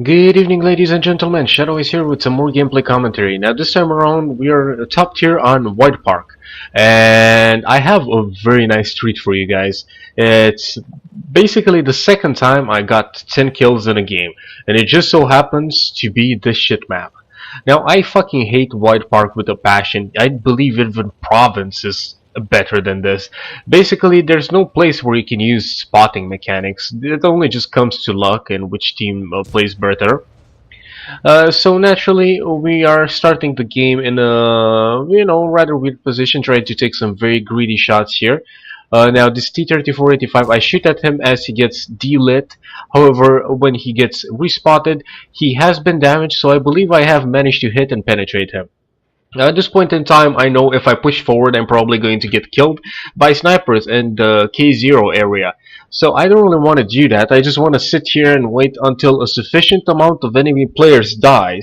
Good evening, ladies and gentlemen. Shadow is here with some more gameplay commentary. Now, this time around, we are top tier on White Park, and I have a very nice treat for you guys. It's basically the second time I got 10 kills in a game, and it just so happens to be this shit map. Now, I fucking hate White Park with a passion. I believe even Province is better than this. Basically, there's no place where you can use spotting mechanics. It only just comes to luck and which team plays better. So naturally, we are starting the game in a rather weird position, trying to take some very greedy shots here. Now this T-34-85, I shoot at him as he gets delit. However, when he gets respotted, he has been damaged, so I believe I have managed to hit and penetrate him. Now, at this point in time, I know if I push forward, I'm probably going to get killed by snipers in the K0 area. So I don't really want to do that. I just want to sit here and wait until a sufficient amount of enemy players die,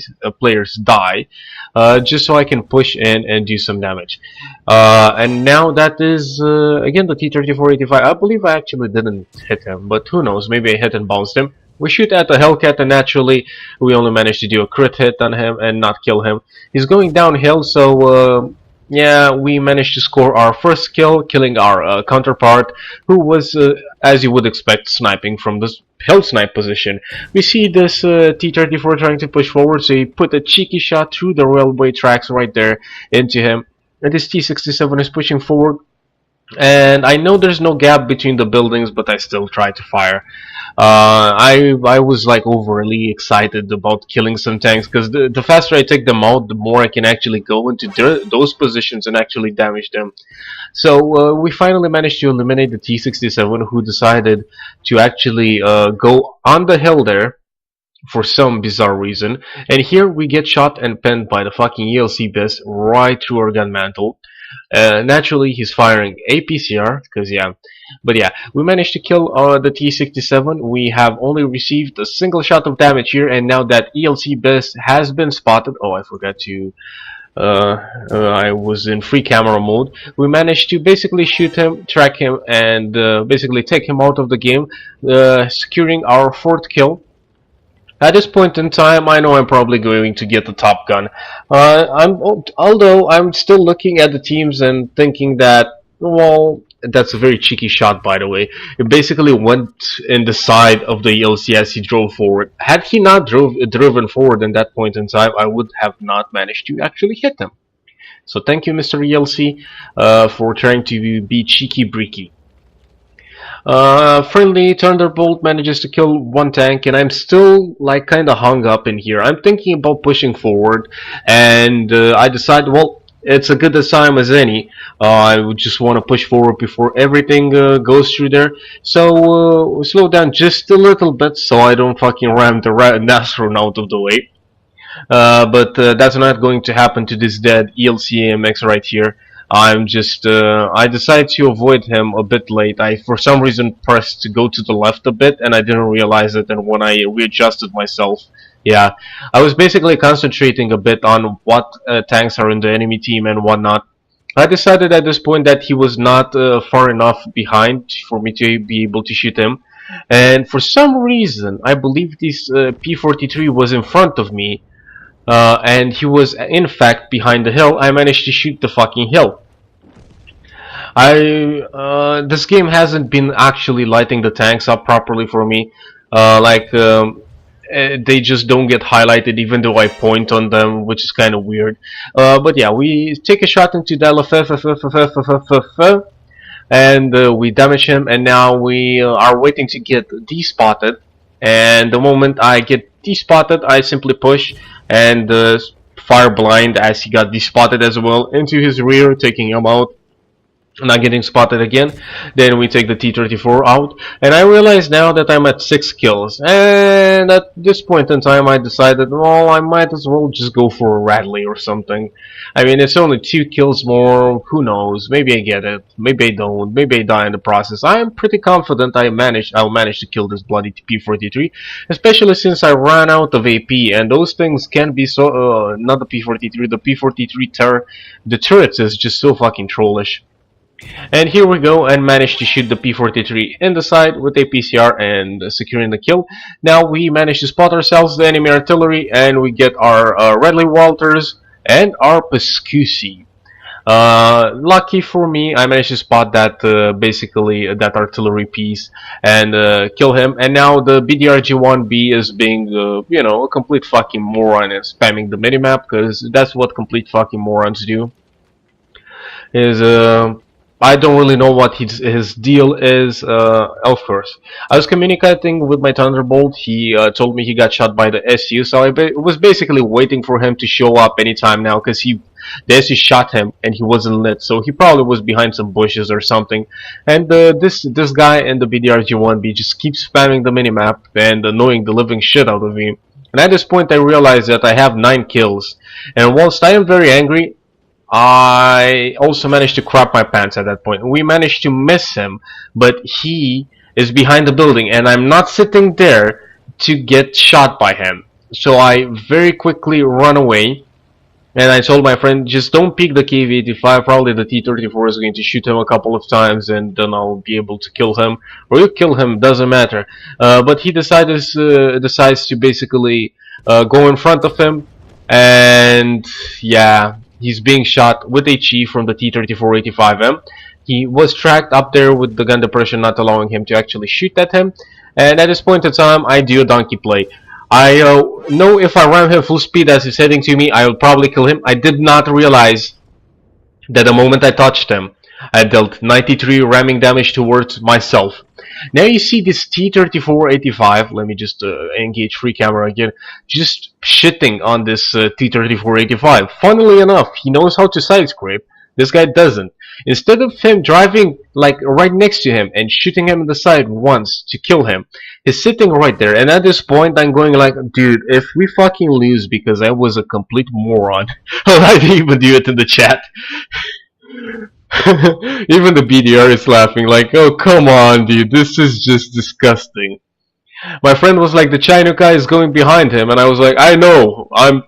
just so I can push in and do some damage. And now that is again the T-34-85. I believe I actually didn't hit him, but who knows? Maybe I hit and bounced him. We shoot at the Hellcat, and naturally we only managed to do a crit hit on him and not kill him. He's going downhill, so yeah, we managed to score our first kill, killing our counterpart, who was, as you would expect, sniping from this hill snipe position. We see this T-34 trying to push forward, so he put a cheeky shot through the railway tracks right there into him. And this T-67 is pushing forward. And I know there's no gap between the buildings, but I still try to fire. I was like overly excited about killing some tanks, because the faster I take them out, the more I can actually go into those positions and actually damage them. So we finally managed to eliminate the T-67, who decided to actually go on the hill there for some bizarre reason. And here we get shot and pinned by the fucking ELC Biz right through our gun mantle. Naturally, he's firing APCR, because yeah. But yeah, we managed to kill the T-67. We have only received a single shot of damage here, and now that ELC Biz has been spotted. Oh, I forgot to... I was in free camera mode. We managed to basically shoot him, track him, and basically take him out of the game, securing our fourth kill. At this point in time, I know I'm probably going to get the Top Gun. Although I'm still looking at the teams and thinking that, well, that's a very cheeky shot, by the way. It basically went in the side of the ELC as he drove forward. Had he not driven forward in that point in time, I would have not managed to actually hit him. So thank you, Mr. ELC, for trying to be cheeky-breaky. Friendly Thunderbolt manages to kill one tank, and I'm still like kinda hung up in here. I'm thinking about pushing forward, and I decide, well, it's a good time as any. I would just want to push forward before everything goes through there. So slow down just a little bit so I don't fucking ram the astronaut out of the way. But that's not going to happen to this dead ELC-AMX right here. I'm just, I decided to avoid him a bit late. I, for some reason, pressed to go to the left a bit, and I didn't realize it, and when I readjusted myself, yeah, I was basically concentrating a bit on what tanks are in the enemy team and whatnot. I decided at this point that he was not far enough behind for me to be able to shoot him, and for some reason, I believe this P-43 was in front of me, and he was in fact behind the hill. I managed to shoot the fucking hill. This game hasn't been actually lighting the tanks up properly for me. They just don't get highlighted even though I point on them, which is kind of weird. But yeah, we take a shot into the LFF, and we damage him, and now we are waiting to get despotted. And the moment I get despotted, I simply push and fire blind as he got despotted as well into his rear, taking him out. Not getting spotted again. Then we take the T-34 out, and I realize now that I'm at 6 kills, and at this point in time I decided, well, I might as well just go for a Radley or something. I mean, it's only 2 kills more, who knows, maybe I get it, maybe I don't, maybe I die in the process. I am pretty confident I'll manage to kill this bloody P-43, especially since I ran out of AP, and those things can be so, not the P-43, the P-43 the turrets is just so fucking trollish. And here we go and managed to shoot the P-43 in the side with a PCR and securing the kill. Now we managed to spot ourselves the enemy artillery and we get our Redley Walters and our Pescusi. Lucky for me, I managed to spot that basically that artillery piece and kill him. And now the BDRG-1B is being, you know, a complete fucking moron and spamming the minimap because that's what complete fucking morons do. Is I don't really know what his deal is. Of course, I was communicating with my Thunderbolt. He told me he got shot by the SU, so I was basically waiting for him to show up anytime now, because the SU shot him and he wasn't lit, so he probably was behind some bushes or something. And this guy in the BDRG-1B just keeps spamming the minimap and annoying the living shit out of me. And at this point, I realized that I have 9 kills, and whilst I am very angry, I also managed to crap my pants at that point. We managed to miss him, but he is behind the building and I'm not sitting there to get shot by him. So I very quickly run away and I told my friend, just don't peek the KV-85, probably the T-34 is going to shoot him a couple of times and then I'll be able to kill him. Or you kill him, doesn't matter. But he decides to basically go in front of him, and yeah, he's being shot with HE from the T-34-85M. He was tracked up there with the gun depression not allowing him to actually shoot at him. And at this point in time, I do a donkey play. I know if I ram him full speed as he's heading to me, I will probably kill him. I did not realize that the moment I touched him, I dealt 93 ramming damage towards myself. Now you see this T-34-85, let me just engage free camera again, just shitting on this T-34-85. Funnily enough, he knows how to side scrape. This guy doesn't. Instead of him driving like right next to him and shooting him in the side once to kill him, he's sitting right there. And at this point, I'm going like, dude, if we fucking lose because I was a complete moron, I didn't even do it in the chat. Even the BDR is laughing like, oh come on dude, this is just disgusting. My friend was like, the China guy is going behind him, and I was like, I know, I'm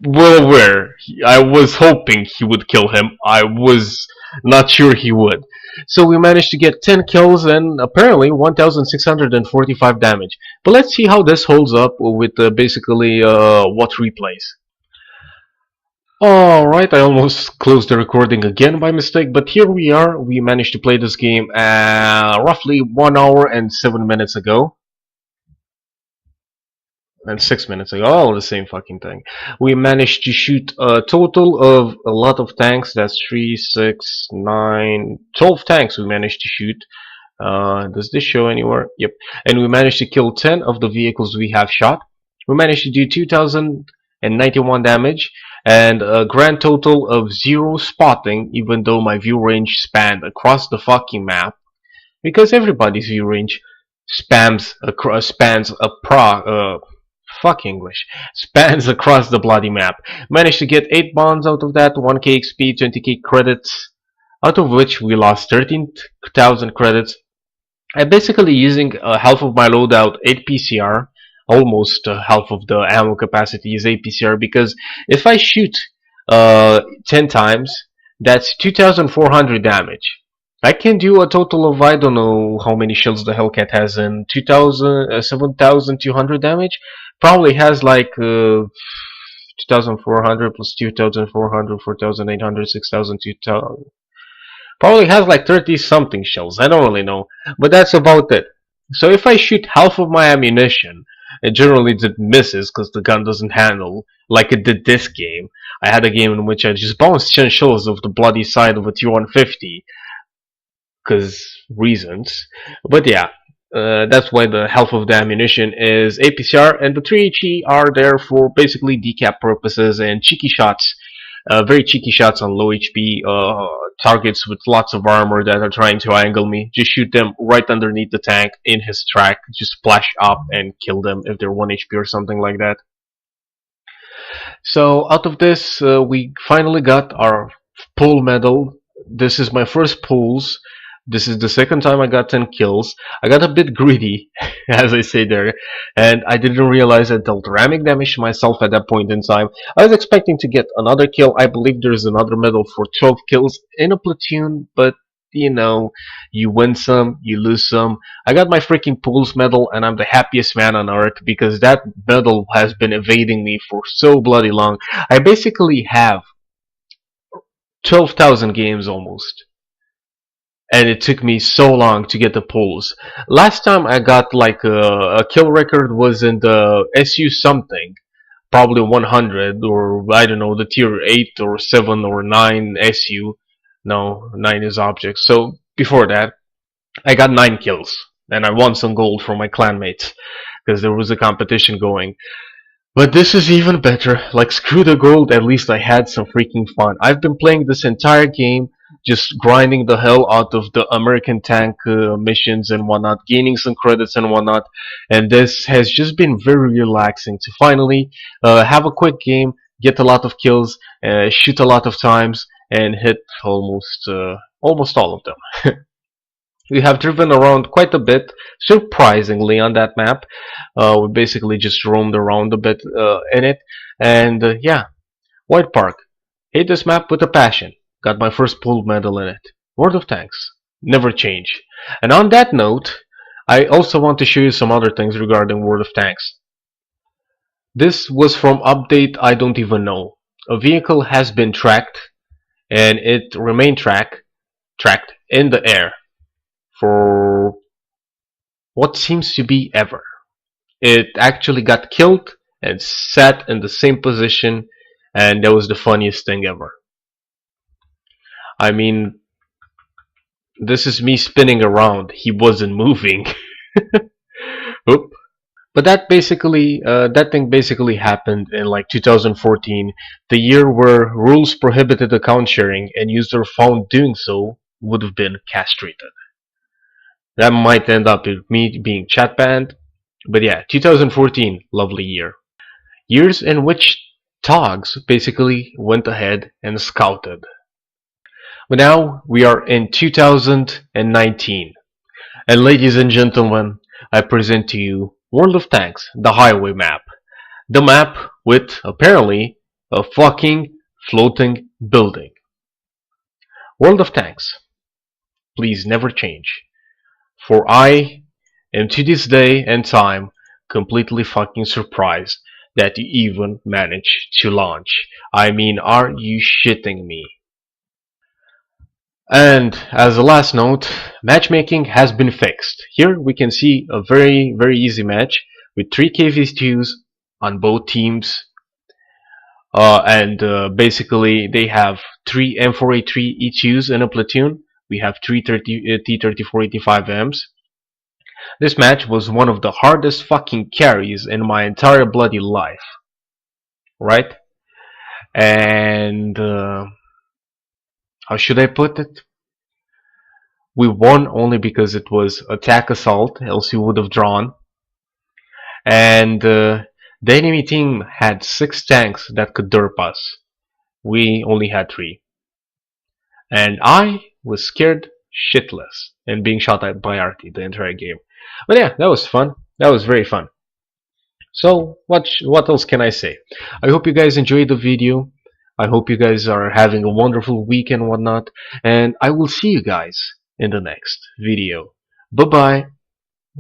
well aware. I was hoping he would kill him. I was not sure he would. So we managed to get 10 kills and apparently 1645 damage. But let's see how this holds up with basically what replays. Alright, I almost closed the recording again by mistake, but here we are. We managed to play this game roughly 1 hour and 7 minutes ago. And 6 minutes ago, all the same fucking thing. We managed to shoot a total of a lot of tanks. That's 3, 6, 9, 12 tanks we managed to shoot. Does this show anywhere? Yep. And we managed to kill 10 of the vehicles we have shot. We managed to do 2091 damage and a grand total of 0 spotting, even though my view range spanned across the fucking map, because everybody's view range spans across the bloody map. Managed to get 8 bonds out of that, 1k XP, 20k credits, out of which we lost 13,000 credits. I'm basically using half of my loadout 8 PCR. Almost half of the ammo capacity is APCR, because if I shoot 10 times, that's 2400 damage. I can do a total of, I don't know how many shells the Hellcat has, in 7200 damage. Probably has like 2400 plus 2400, 4800, 6000, 2000. Probably has like 30 something shells. I don't really know, but that's about it. So if I shoot half of my ammunition, it generally misses because the gun doesn't handle like it did this game. I had a game in which I just bounced 10 shells off the bloody side of a T-150 because reasons. But yeah, that's why the half of the ammunition is APCR, and the 3HE are there for basically decap purposes and cheeky shots. Very cheeky shots on low HP targets with lots of armor that are trying to angle me. Just shoot them right underneath the tank in his track. Just splash up and kill them if they're 1 HP or something like that. So out of this, we finally got our pool medal. This is my first pools. This is the second time I got 10 kills. I got a bit greedy, as I say there, and I didn't realize I dealt ramming damage to myself at that point in time. I was expecting to get another kill. I believe there's another medal for 12 kills in a platoon, but you know, you win some, you lose some. I got my freaking pools medal, and I'm the happiest man on earth because that medal has been evading me for so bloody long. I basically have 12,000 games almost, and it took me so long to get the pools. Last time I got like a kill record was in the SU something, probably 100, or I don't know, the tier 8 or 7 or 9 SU. No, 9 is objects. So before that, I got 9 kills, and I won some gold from my clanmates because there was a competition going. But this is even better. Like, screw the gold, at least I had some freaking fun. I've been playing this entire game, just grinding the hell out of the American tank missions and whatnot, gaining some credits and whatnot, and this has just been very relaxing to finally have a quick game, get a lot of kills, shoot a lot of times, and hit almost all of them. We have driven around quite a bit, surprisingly, on that map. We basically just roamed around a bit in it, and yeah, White Park. Hate this map with a passion. Got my first pool medal in it. World of Tanks. Never change. And on that note, I also want to show you some other things regarding World of Tanks. This was from update I don't even know. A vehicle has been tracked, and it remained tracked in the air for what seems to be ever. It actually got killed and sat in the same position, and that was the funniest thing ever. I mean, this is me spinning around. He wasn't moving. Oop. But that thing basically happened in like 2014, the year where rules prohibited account sharing, and user found doing so would have been castrated. That might end up with me being chat banned, but yeah, 2014, lovely year. Years in which Togs basically went ahead and scouted. But now we are in 2019, and ladies and gentlemen, I present to you World of Tanks, the highway map. The map with, apparently, a fucking floating building. World of Tanks, please never change. For I am to this day and time completely fucking surprised that you even managed to launch. I mean, are you shitting me? And as a last note, matchmaking has been fixed. Here we can see a very easy match with 3 KV2s on both teams. Basically they have 3 M4A3 E2s in a platoon. We have 3 T3485Ms. This match was one of the hardest fucking carries in my entire bloody life. Right? And how should I put it? We won only because it was attack assault, else we would have drawn. And the enemy team had 6 tanks that could derp us. We only had 3. And I was scared shitless and being shot at by RT the entire game. But yeah, that was fun. That was very fun. So what else can I say? I hope you guys enjoyed the video. I hope you guys are having a wonderful week and whatnot. And I will see you guys in the next video. Bye bye.